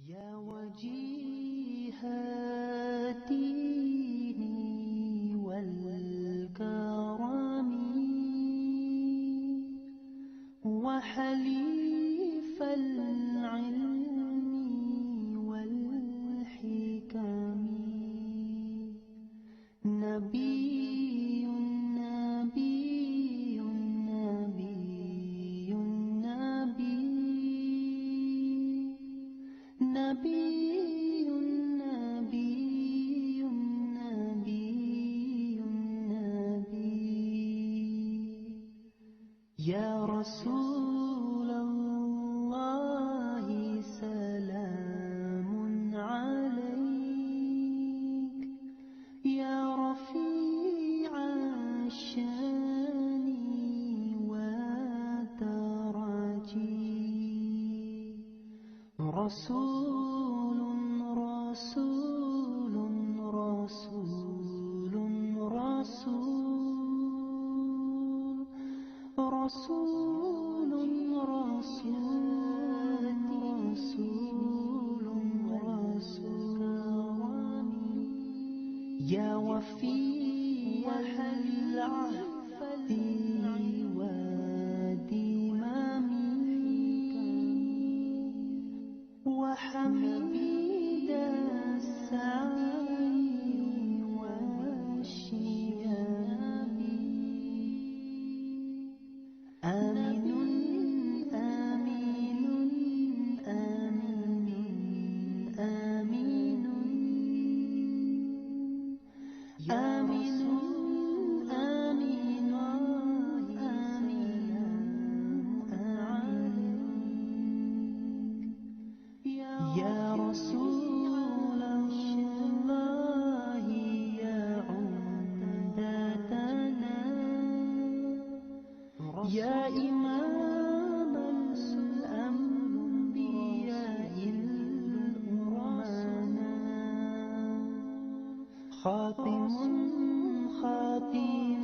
يا وجيه الدين والكرم وحليف العلم والحكم نبي نبي نبي نبي نبي نبي نبي نبي يا رسول الله سلام عليك يا رفيع الشان والدرج رسول رسول رسول رسول رسول رسول رسول يا وفي العهد والدمام وحميد السعي والشياب آمين آمين آمين آمين آمين آمين يا رسول الله يا عمدتنا يا إمام الأنبياء الأمنا خاتم خاتم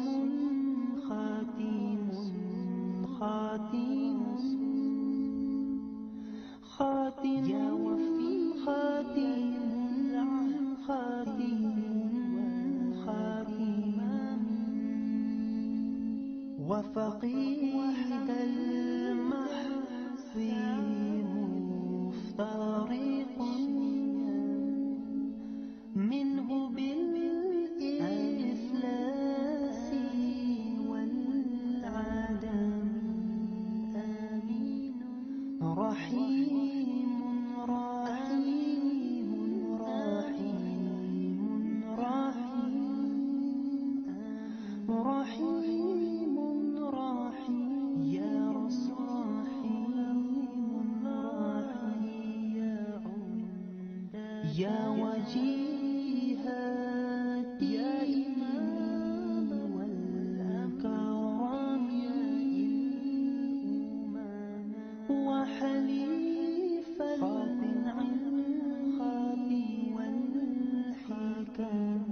خاتم خاتم خاتم يا وفي خاتم خاتم خاتم وفقيد المحو مفترق منه بالإفلاس والعدم آمين رحيم رحيم رحيم رحيم رحيم رحيم يا رسول رحيم يا وجيه الدين والكرم وحليف العلم والحكم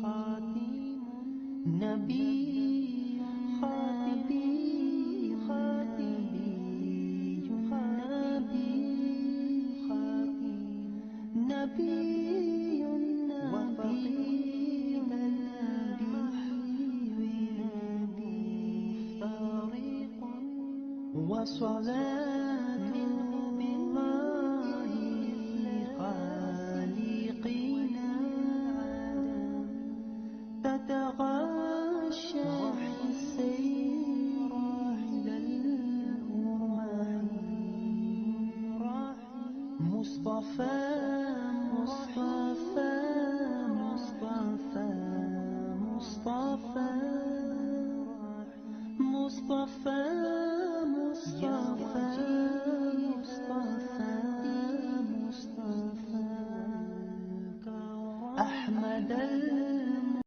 خاتم نبي خاتم خاتم نبي وفقيد النبي طريق وصلاة بالله خالقنا تتغشى السير للأمم مصطفى